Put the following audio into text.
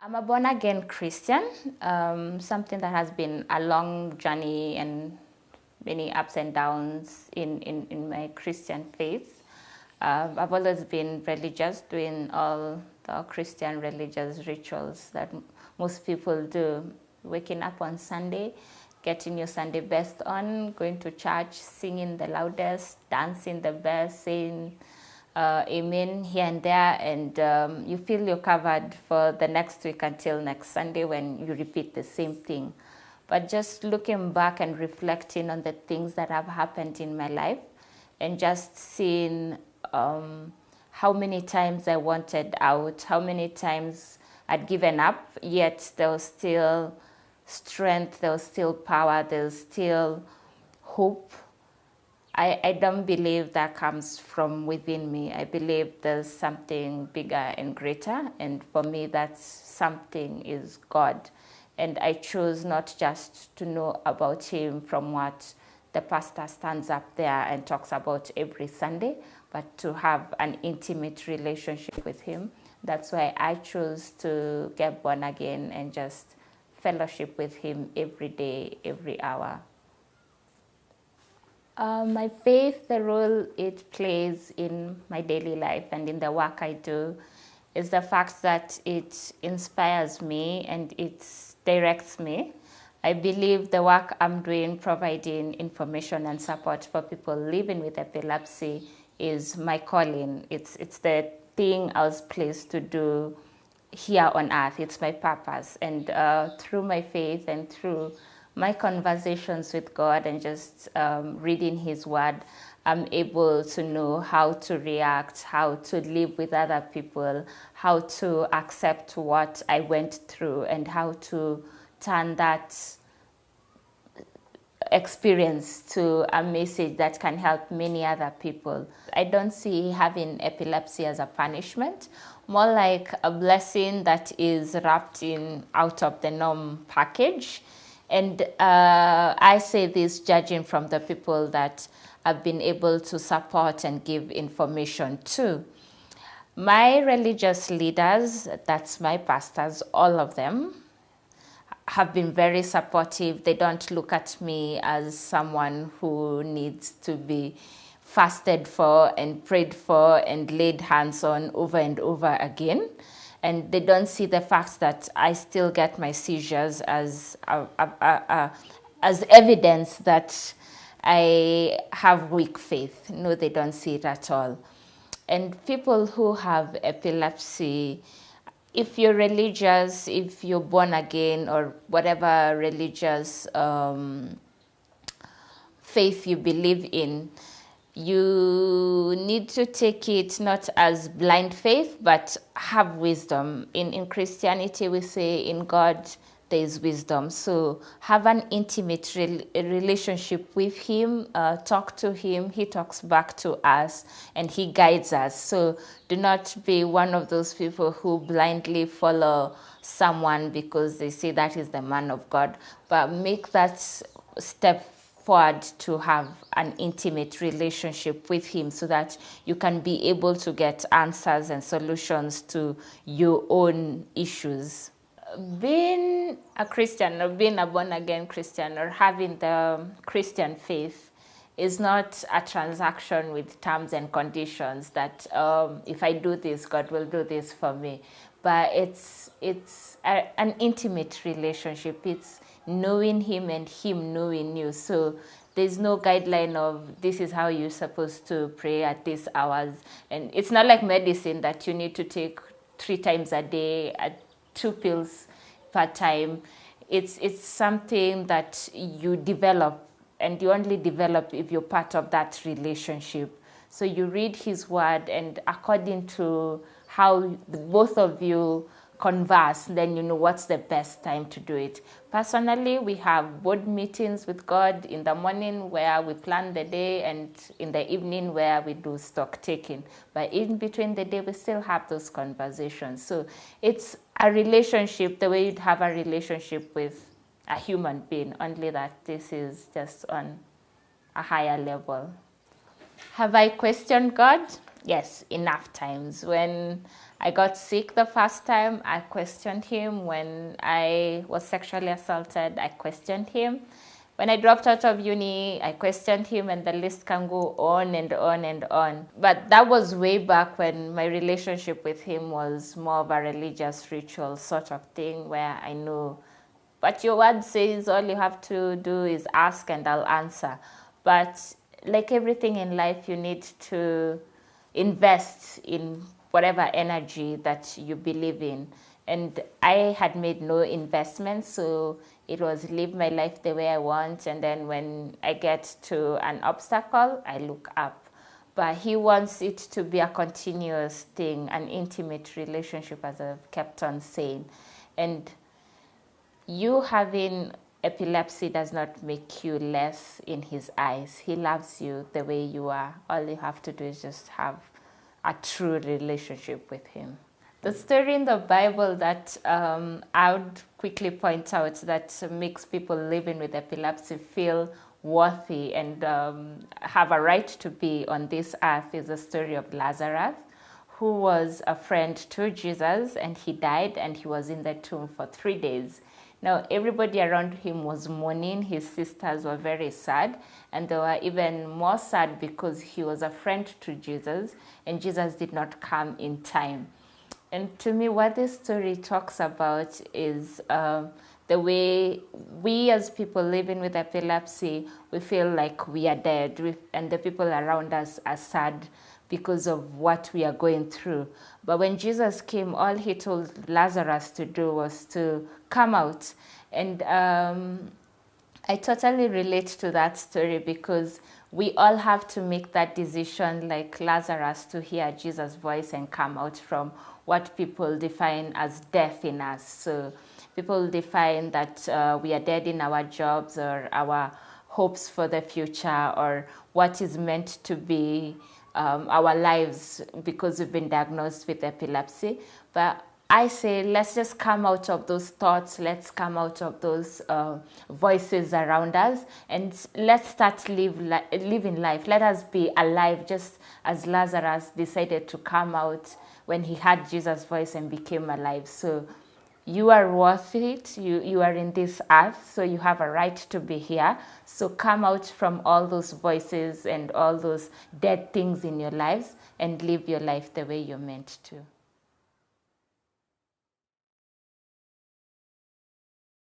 I'm a born-again Christian, something that has been a long journey and many ups and downs in my Christian faith. I've always been religious, doing all the Christian religious rituals that most people do. Waking up on Sunday, getting your Sunday best on, going to church, singing the loudest, dancing the best, saying amen here and there, and you feel you're covered for the next week until next Sunday when you repeat the same thing. But just looking back and reflecting on the things that have happened in my life and just seeing how many times I wanted out, how many times I'd given up, yet there was still strength, there was still power, there was still hope. I don't believe that comes from within me. I believe there's something bigger and greater, and for me, that something is God. And I chose not just to know about Him from what the pastor stands up there and talks about every Sunday, but to have an intimate relationship with Him. That's why I chose to get born again and just fellowship with Him every day, every hour. My faith, the role it plays in my daily life and in the work I do, is the fact that it inspires me and it directs me. I believe the work I'm doing, providing information and support for people living with epilepsy, is my calling. It's the thing I was placed to do here on earth. It's my purpose. And through my faith and through my conversations with God and just reading His Word, I'm able to know how to react, how to live with other people, how to accept what I went through, and how to turn that experience to a message that can help many other people. I don't see having epilepsy as a punishment, more like a blessing that is wrapped in out of the norm package. And I say this judging from the people that I've been able to support and give information to. My religious leaders, that's my pastors, all of them, have been very supportive. They don't look at me as someone who needs to be fasted for and prayed for and laid hands on over and over again. And they don't see the fact that I still get my seizures as evidence that I have weak faith. No, they don't see it at all. And people who have epilepsy, if you're religious, if you're born again, or whatever religious faith you believe in, you need to take it not as blind faith, but have wisdom. In Christianity, we say in God there is wisdom. So have an intimate relationship with Him, talk to Him, He talks back to us, and He guides us. So do not be one of those people who blindly follow someone because they say that is the man of God, but make that step forward to have an intimate relationship with Him so that you can be able to get answers and solutions to your own issues. Being a Christian or being a born-again Christian or having the Christian faith is not a transaction with terms and conditions that if I do this, God will do this for me. But it's an intimate relationship. It's knowing Him and Him knowing you. So there's no guideline of this is how you're supposed to pray at these hours. And it's not like medicine that you need to take 3 times a day at 2 pills per time. It's something that you develop, and you only develop if you're part of that relationship. So you read His Word, and according to how both of you converse, then you know what's the best time to do it. Personally, we have board meetings with God in the morning where we plan the day, and in the evening where we do stock taking. But in between the day, we still have those conversations. So it's a relationship the way you'd have a relationship with a human being, only that this is just on a higher level. Have I questioned God? Yes, enough times. When I got sick the first time, I questioned him. When I was sexually assaulted, I questioned him. When I dropped out of uni, I questioned him, and the list can go on and on and on. But that was way back when my relationship with him was more of a religious ritual sort of thing, where I know what your word says, all you have to do is ask and I'll answer. But like everything in life, you need to invest in whatever energy that you believe in. And I had made no investment, so it was live my life the way I want. And then when I get to an obstacle, I look up. But he wants it to be a continuous thing, an intimate relationship, as I've kept on saying. And you having epilepsy does not make you less in his eyes. He loves you the way you are. All you have to do is just have a true relationship with him. The story in the Bible that I would quickly point out that makes people living with epilepsy feel worthy and have a right to be on this earth is the story of Lazarus, who was a friend to Jesus, and he died and he was in the tomb for 3 days. Now, everybody around him was mourning. His sisters were very sad, and they were even more sad because he was a friend to Jesus, and Jesus did not come in time. And to me, what this story talks about is the way we as people living with epilepsy, we feel like we are dead, and the people around us are sad because of what we are going through. But when Jesus came, all he told Lazarus to do was to come out. And I totally relate to that story because we all have to make that decision, like Lazarus, to hear Jesus' voice and come out from what people define as death in us. So people define that we are dead in our jobs or our hopes for the future or what is meant to be our lives because we've been diagnosed with epilepsy. But I say, let's just come out of those thoughts. Let's come out of those voices around us, and let's start living life. Let us be alive, just as Lazarus decided to come out when he heard Jesus' voice and became alive. So you are worth it. You are in this earth, so you have a right to be here. So come out from all those voices and all those dead things in your lives and live your life the way you're meant to.